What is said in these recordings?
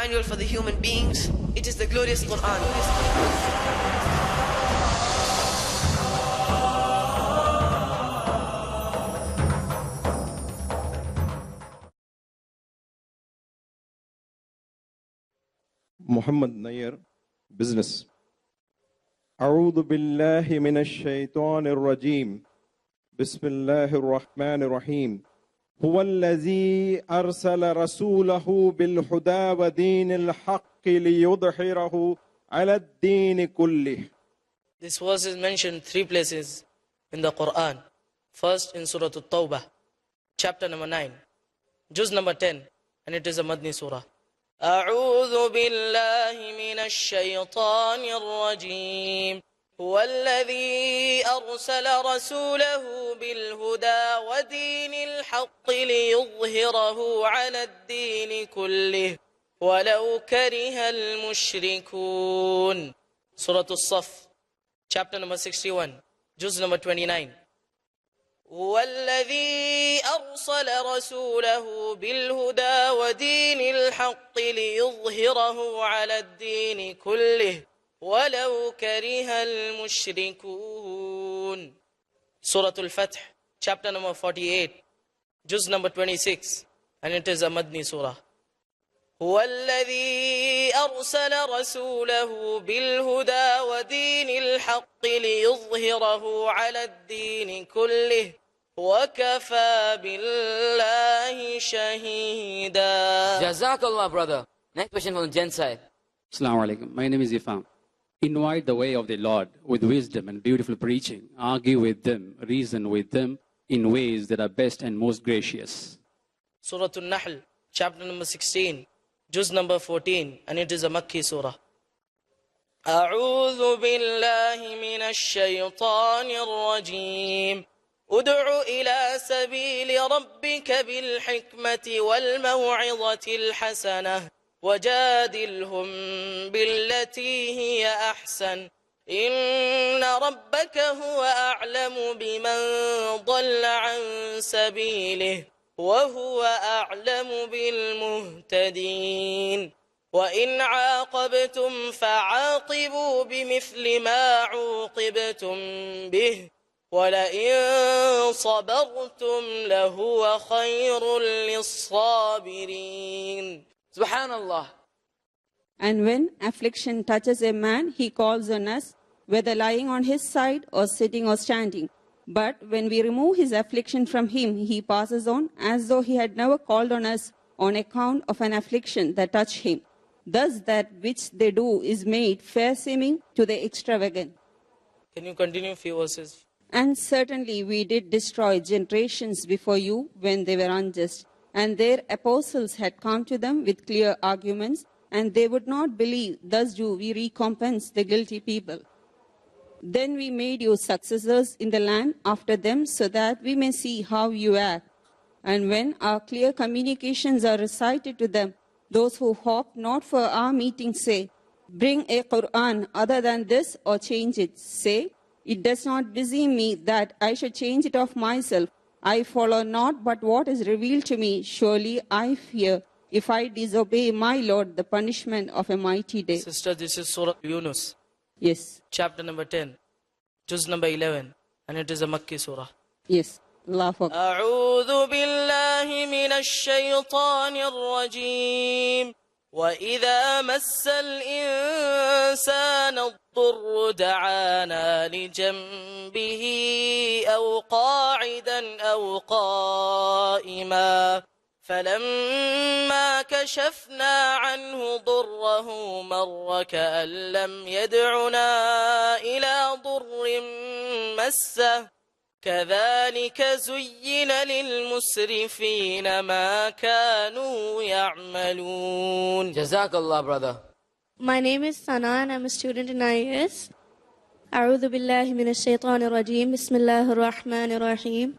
manual for the human beings. It is the glorious Quran. Muhammad Nair, business. أعوذ بالله من الشيطان الرجيم. بسم الله الرحمن الرحيم. هو الذي أرسل رسوله بالهدى ودين الحق ليظهره على الدين كله. This verse is mentioned 3 places in the Quran. First in Surah At-Tawbah, chapter number 9, juz number 10, and it is a Madni surah. أعوذ بالله من الشيطان الرجيم. هو الذي أرسل رسوله بالهدى ودين الحق ليظهره على الدين كله ولو كره المشركون. Surah As-Saff, chapter number 61, juz number 29. هو الذي أرسل رسوله بالهدى ودين الحق ليظهره على الدين كله ولو كره المشركون. Surah Al-Fath, chapter number 48, juz number 26, and it is a Madni surah. هو الذي أرسل رسوله بالهدى ودين الحق ليظهره على الدين كله وكفى بالله شهيدا. Jazakallah, brother. Next question from the gent side. Assalamu alaikum. My name is Ifam. Invite the way of the Lord with wisdom and beautiful preaching. Argue with them, reason with them in ways that are best and most gracious. Surah An-Nahl, chapter number 16, juz number 14, and it is a Makki surah. أعوذ بالله من الشيطان الرجيم. ادع إلى سبيل ربك بالحكمة والموعظة الحسنة وجادلهم بالتي هي أحسن إن ربك هو أعلم بمن ضل عن سبيله وهو أعلم بالمهتدين. وإن عاقبتم فعاقبوا بمثل ما عوقبتم به ولئن صبرتم لهو خير للصابرين. Subhanallah. And when affliction touches a man, he calls on us, whether lying on his side or sitting or standing. But when we remove his affliction from him, he passes on as though he had never called on us on account of an affliction that touched him. Thus that which they do is made fair seeming to the extravagant. Can you continue few verses? And certainly we did destroy generations before you when they were unjust, and their apostles had come to them with clear arguments, and they would not believe. Thus do we recompense the guilty people. Then we made you successors in the land after them, so that we may see how you act. And when our clear communications are recited to them, those who hope not for our meeting say, bring a Quran other than this or change it. Say, it does not beseem me that I should change it of myself. I follow not but what is revealed to me. Surely I fear, if I disobey my Lord, the punishment of a mighty day. Sister, this is Surah Yunus, Yes, chapter number 10, juz number 11, and it is a Makki surah. yes. Allahu Akbar. أعوذ بالله من الشيطان الرجيم. وإذا مس الإنسان الضر دعانا لجنبه أو قاعدا أو قائما فلما كشفنا عنه ضره مر كأن لم يدعنا إلى ضر مسه كذلك زين للمسرفين ما كانوا يعملون. Jazakallah, brother. My name is Sana and I'm a student in IAS. أعوذ بالله من الشيطان الرجيم. بسم الله الرحمن الرحيم.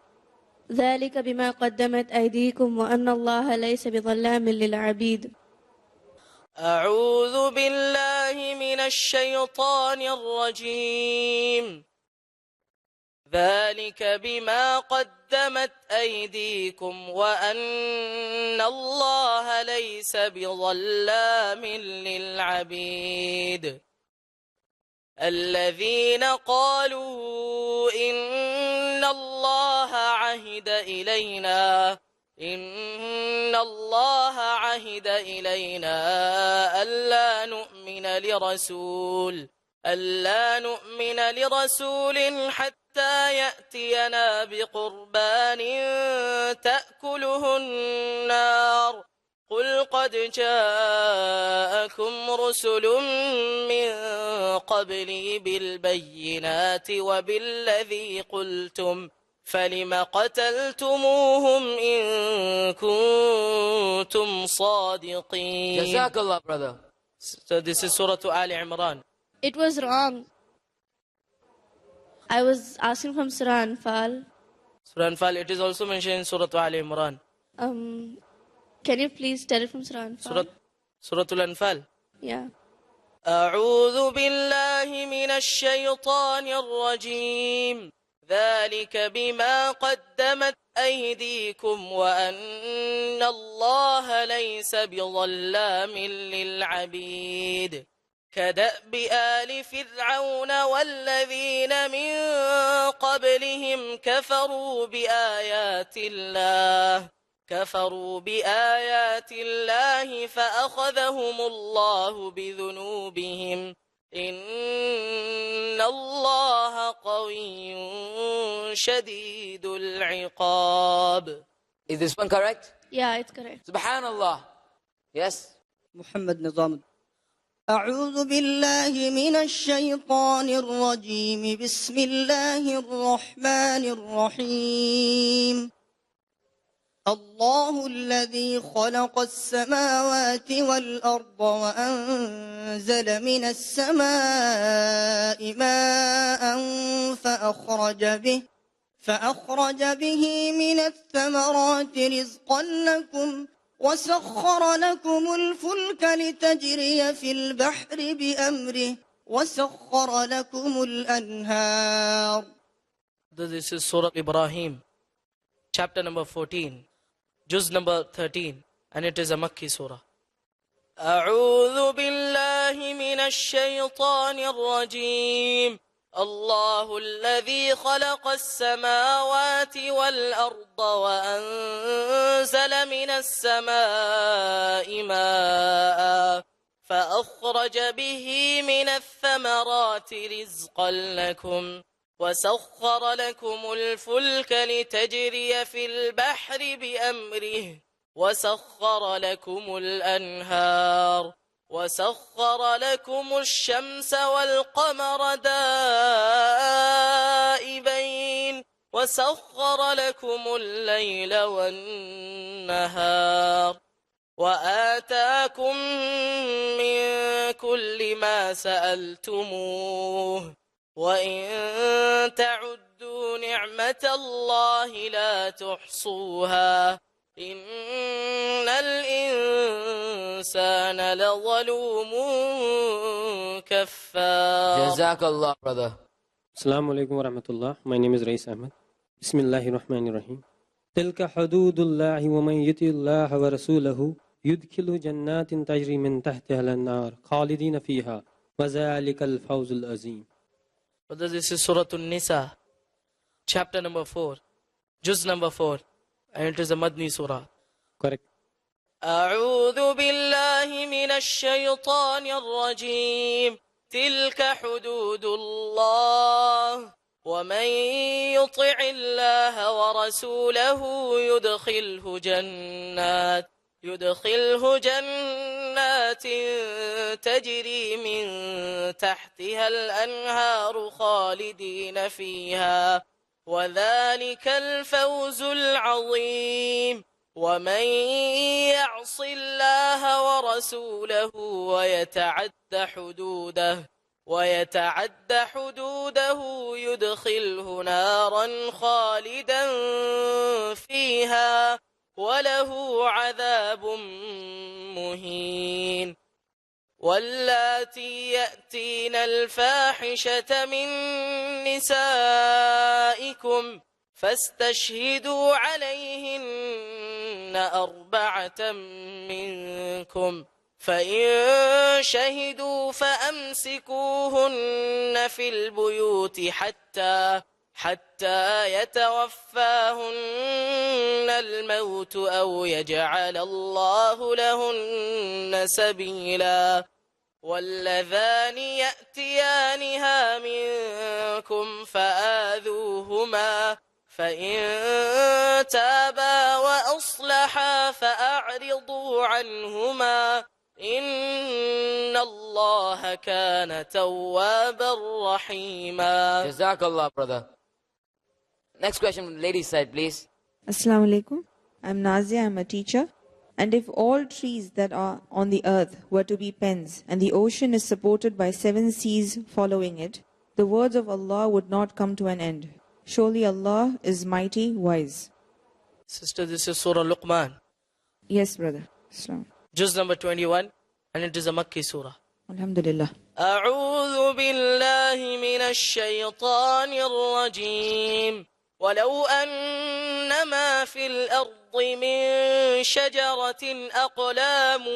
ذلك بما قدمت أيديكم وأن الله ليس بظلام للعبيد. أعوذ بالله من الشيطان الرجيم. ذلك بما قدمت أيديكم وأن الله ليس بظلام للعبيد الذين قالوا إن الله عهد إلينا ألا نؤمن لرسول حتى يأتينا بقربان تأكله النار قل قد جاءكم رسل من قبلي بالبينات وبالذي قلتم فلم قتلتموهم إن كنتم صادقين. Jazakallah, brother. So this is Surah to Ali Imran. It was wrong. I was asking from Surah Anfal. Surah Anfal, it is also mentioned in Surah to Ali Imran. Can you please tell it from Surah Anfal? Surah Al-Anfal. Yeah. أعوذ بالله من الشيطان الرجيم ذلك بما قدمت أيديكم وأن الله ليس بظلام للعبيد كدأب آل فرعون والذين من قبلهم كفروا بآيات الله فأخذهم الله بذنوبهم إن الله قوي شديد العقاب. Is this one correct? Yeah, it's correct. Subhanallah. Yes. محمد نظام. أعوذ بالله من الشيطان الرجيم بسم الله الرحمن الرحيم الله الذي خلق السماوات والأرض وأنزل من السماء ماء فأخرج به من الثمرات رزقا لكم وسخر لكم الفلك لتجري في البحر بأمره وسخر لكم الأنهار. This is Surah Ibrahim, chapter number 14, juz number 13, and it is a Makki surah. أعوذ بالله من الشيطان الرجيم الله الذي خلق السماوات والأرض وأنزل من السماء ماء فأخرج به من الثمرات رزقا لكم وسخر لكم الفلك لتجري في البحر بأمره وسخر لكم الأنهار وسخر لكم الشمس والقمر دائبين وسخر لكم الليل والنهار وآتاكم من كل ما سألتموه وإن تعدوا نعمة الله لا تحصوها إن الإنسان لظلوم كفار. Jazakallah, brother. Assalamu alaikum wa rahmatullah. My name is Rais Ahmed. Bismillahir Rahmanir Rahim. Tilka hududullahi wa man yuti'illaha wa rasulahu yudkhiluhu jannatin tajri min tahtiha al-anhar khalidina fiha wa zalikal fawzul azim. Brother, this is Surah An-Nisa, chapter number 4, juz number 4, and it is a Madni surah. Correct. أعوذ بالله من الشيطان الرجيم تلك حدود الله ومن يطع الله ورسوله يدخله جنات تجري من تحتها الأنهار خالدين فيها وذلك الفوز العظيم ومن يعص الله ورسوله ويتعد حدوده يدخله نارا خالدا فيها وله عذاب مهين. واللاتي يأتين الفاحشة من نسائكم فاستشهدوا عليهن 4 منكم فإن شهدوا فأمسكوهن في البيوت حتى يتوفاهن الموت أو يجعل الله لهن سبيلا واللذان يأتيانها منكم فآذوهما فإن تابا وأصلحا فأعرضوا عنهما إن الله كان توابا رحيما. Jazakallah, brother. Next question from the ladies' side, please. Assalamu alaikum. I'm Nazia, I'm a teacher. And if all trees that are on the earth were to be pens, and the ocean is supported by 7 seas following it, the words of Allah would not come to an end. Surely Allah is mighty, wise. Sister, this is Surah Luqman. Yes, brother. Assalamu. Juz number 21, and it is a Makki surah. Alhamdulillah. أعوذ بالله من الشيطان الرجيم ولو أن ما في الأرض من شجرة أقلام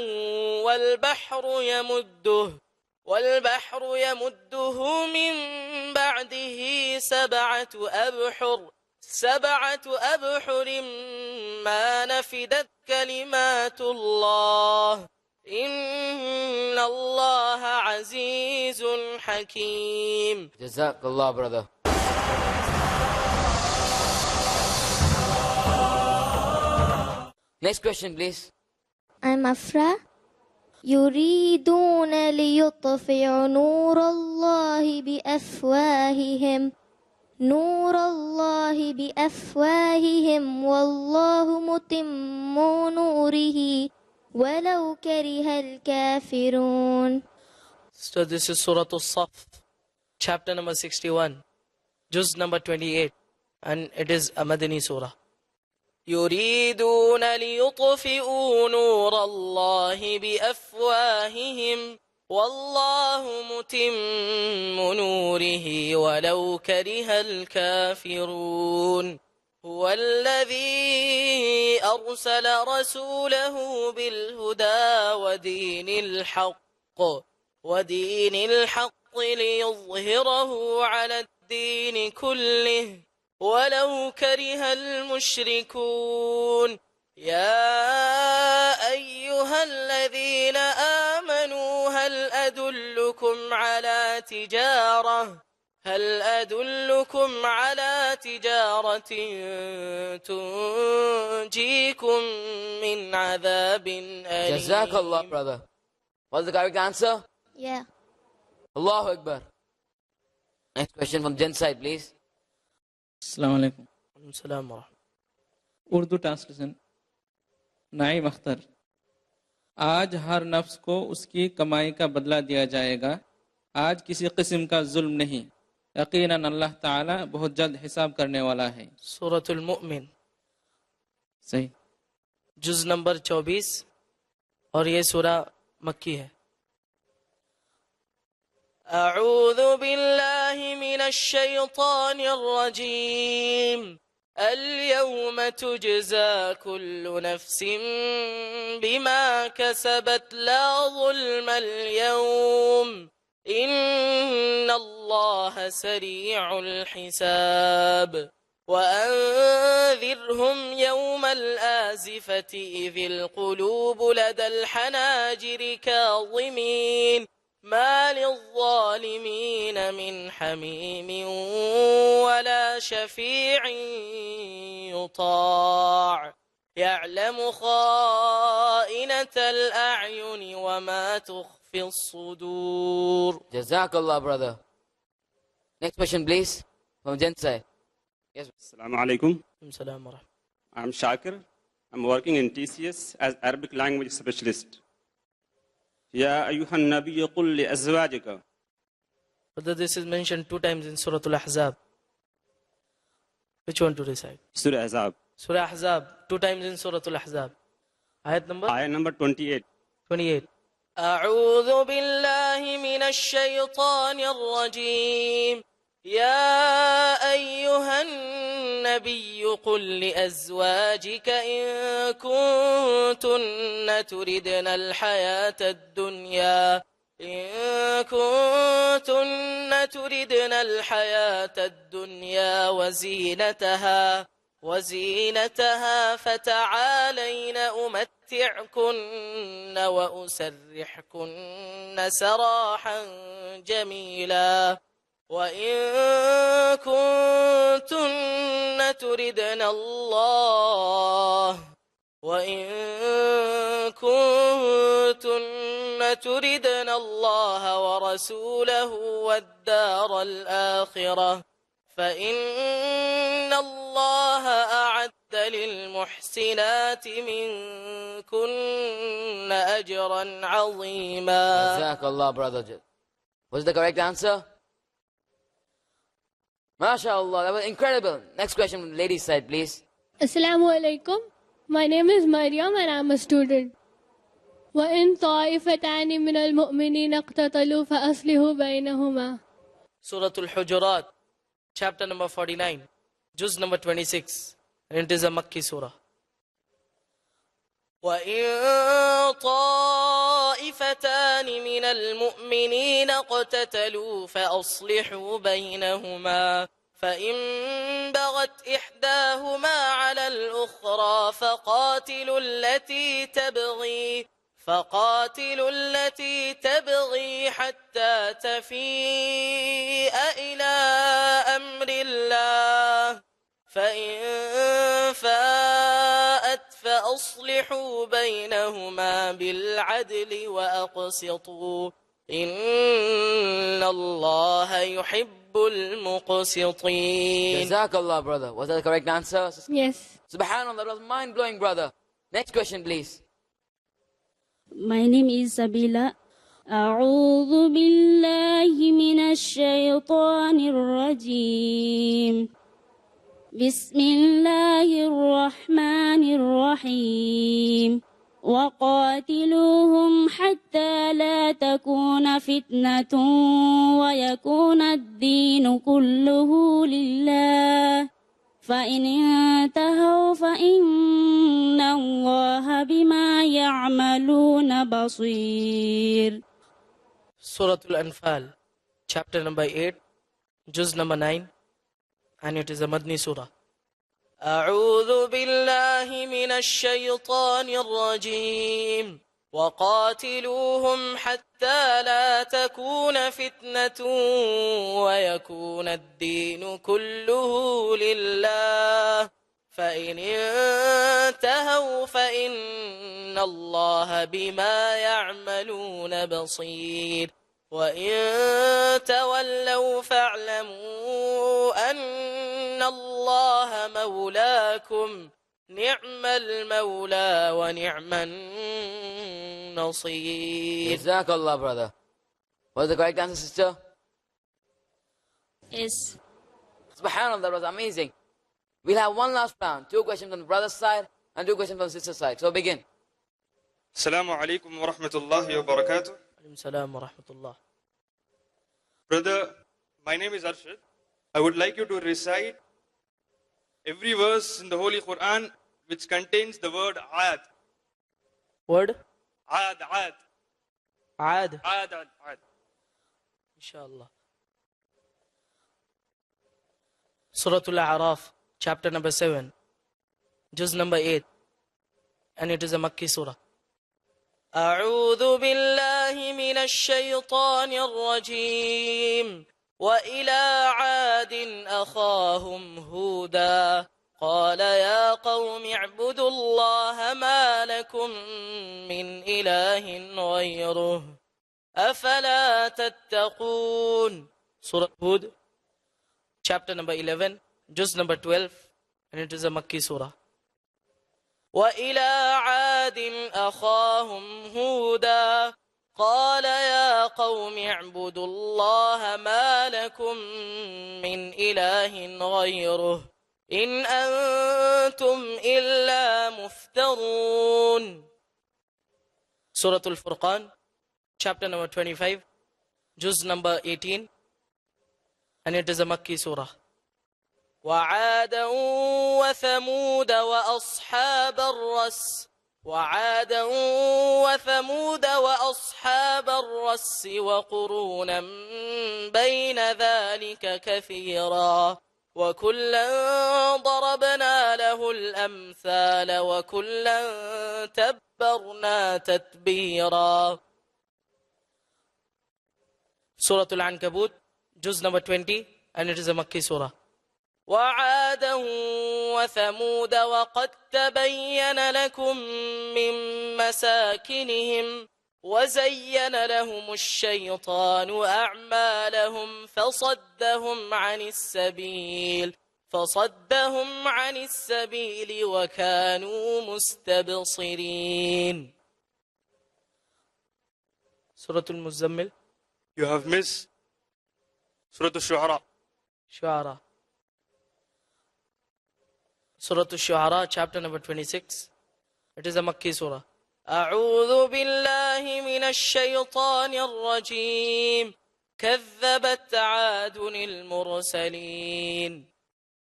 والبحر يمده من بعده 7 أبحر ما نفدت كلمات الله إن الله عزيز حكيم. Jazakallah, brother. Next question, please. I'm Afra. يريدون ليطفئوا نور الله بأفواههم والله متم نوره ولو كره الكافرون. So this is Surah As-Saff, chapter number 61, juz number 28, and it is a Madani surah. يريدون ليطفئوا نور الله بأفواههم والله متم نوره ولو كره الكافرون. هو الذي أرسل رسوله بالهدى ودين الحق ليظهره على الدين كله ولو كره المشركون. يا أيها الذين آمنوا هل أدلكم على تجارة تنجيكم من عذاب أليم. Jazakallah, brother. What's the correct answer? Yeah. Allahu Akbar. Next question from Jen's side, please. Assalamu alaikum. Assalamu alaikum. Urdu translation Naeem Akhtar. आज हर नफ्स को उसकी कमाई का बदला दिया जाएगा. आज किसी किस्म का जुल्म नहीं. यकीनन अल्लाह ताला बहुत जल्द हिसाब करने वाला है. सूरतुल मुमिन, सही. जुज नंबर 24, और ये सूरा मक्की है. أعوذ بالله من الشيطان الرجيم. اليوم تجزى كل نفس بما كسبت لا ظلم اليوم إن الله سريع الحساب. وأنذرهم يوم الآزفة إذ القلوب لدى الحناجر كاظمين ما للظالمين من حميم ولا شفيع يطاع يعلم خائنة الأعين وما تخفي الصدور. Jazakallah, brother. Next question, please, from Jensai. Yes. Assalamu alaikum. Assalamu alaikum. I'm Shakir. I'm working in TCS as Arabic language specialist. Ya ayyuhan nabiyyu qul li azwajika. But this is mentioned 2 times in Surah Al-Ahzab. Which one to recite? Surah Ahzab. Surah Ahzab, 2 times in Surah Al-Ahzab. Ayat number? Ayat number 28. 28. أعوذ بالله من الشيطان الرجيم. يا أيها النبي قل لأزواجك إن كنتن تردن الحياة الدنيا وزينتها فتعالين أمتعكن وأسرحكن سراحا جميلا. وإن كنتن تردن الله ورسوله والدار الآخرة فإن الله أعد للمحسنات منكن أجرا عظيما. Jazakallah, brother. Was the correct answer? MashaAllah, that was incredible. Next question from the ladies' side, please. Assalamu alaikum. My name is Maryam and I'm a student. وَإِن طَائِفَتَانِ مِنَ الْمُؤْمِنِينَ اقْتَتَلُوا فَأَصْلِحُوا بَيْنَهُمَا. Surah Al-Hujurat, chapter number 49, juz number 26. And it is a Makki surah. وَإِن طَائِفَتَانِ مِنَ الْمُؤْمِنِينَ اقْتَتَلُوا فَأَصْلِحُوا بَيْنَهُمَا فَإِن بَغَتْ إِحْدَاهُمَا عَلَى الْأُخْرَى فقاتلوا التي تبغي حتى تفيء إلى أمر الله فإن فاءت فأصلحوا بينهما بالعدل وأقسطوا إن الله يحب المقسطين. Jazakallah, brother. Was that the correct answer? Yes. Subhanallah, that was mind-blowing, brother. Next question, please. My name is Sabila. أعوذ بالله من الشيطان الرجيم. بسم الله الرحمن الرحيم. وقاتلوهم حتى لا تكون فتنة ويكون الدين كله لله فإن انتهوا فإن الله بما يعملون بصير. Surah Al-Anfal, chapter number 8, juz number 9, and it is a Madni surah. أعوذ بالله من الشيطان الرجيم. وقاتلوهم حتى لا تكون فتنة ويكون الدين كله لله فإن انتهوا فإن الله بما يعملون بصير وإن تولوا فاعلموا أن الله مولاكم نعم المولى ونعم النصير. Jazakallah, brother. Was the correct answer, sister? Yes. Subhanallah, that was amazing. We'll have one last round. 2 questions from the brother's side and 2 questions from the sister's side. So begin. Assalamu alaikum wa rahmatullahi wa barakatuh. Salam wa rahmatullah. Brother, my name is Arshad. I would like you to recite every verse in the Holy Quran which contains the word ayat. Word? Ayat. Aad. Inshallah. Surah Al-A'raf, chapter number 7, juz number 8, and it is a Makki surah. أعوذ بالله من الشيطان الرجيم. وإلى عاد أخاهم هودا قال يا قوم اعبدوا الله ما لكم من إله غيره أفلا تتقون. Surah Hud, chapter number 11, juz number 12, and it is a Makki surah. وإلى عاد أخاهم هودا قال يا قوم اعبدوا الله ما لكم من إله غيره إن أنتم إلا مفترون. Surah Al-Furqan, chapter number 25, juz number 18, and it is a Makki surah. وعادا وثمود وأصحاب الرس وعادا وثمود وأصحاب الرس وقرونا بين ذلك كثيرا وكلا ضربنا له الأمثال وكلا تبرنا تتبيرا. Surah Al-Ankabut, juz number 20, and it is a Makki surah. وعادا وثمود وقد تبين لكم من مساكنهم وزين لهم الشيطان أعمالهم فصدهم عن السبيل وكانوا مستبصرين. Surah Al-Muzammil. You have missed Surah Al-Shu'ara. Surah Al-Shu'ara, chapter number 26. It is a Makki surah. أعوذ بالله من الشيطان الرجيم. كذبت عاد المرسلين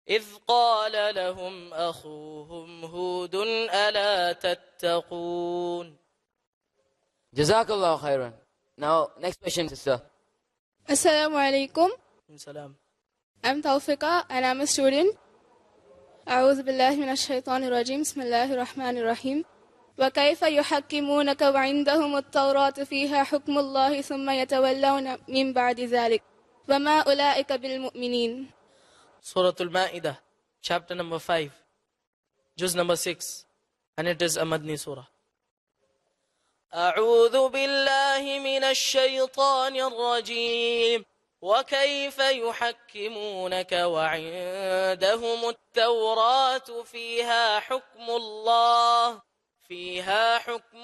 إذ قال لهم أخوهم هود ألا تتقون. Jazakallah khairan. Now, next question, sister. Assalamu alaikum. Salam. I'm Tawfiqa and I'm a student. أعوذ بالله من الشيطان الرجيم. بسم الله الرحمن الرحيم. وكيف يحكمونك وعندهم التوراة فيها حكم الله ثم يتولون من بعد ذلك وما أولئك بالمؤمنين. Surah Al-Ma'idah, chapter number 5, juz number 6, and it is a Madni surah. أعوذ بالله من الشيطان الرجيم. وكيف يحكمونك وعندهم التوراة فيها حكم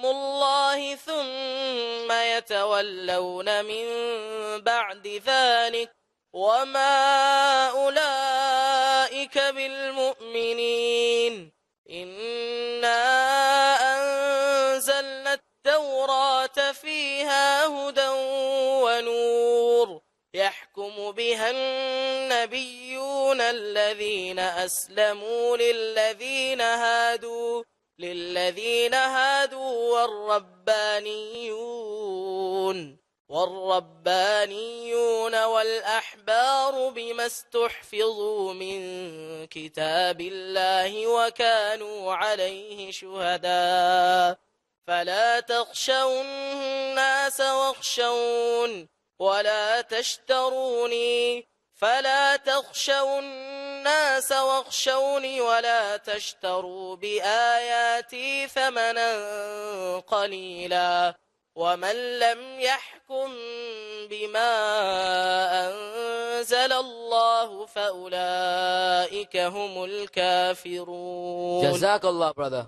الله ثم يتولون من بعد ذلك وما أولئك بالمؤمنين. إنا أنزلنا التوراة فيها هدى ونور يحكم بها النبيون الذين أسلموا للذين هادوا والربانيون والأحبار بما استحفظوا من كتاب الله وكانوا عليه شهداء فلا تخشوا الناس واخشون ولا تشتروا بآياتي ثمنا قليلا ومن لم يحكم بما أنزل الله فأولئك هم الكافرون. Jazakallah, brother.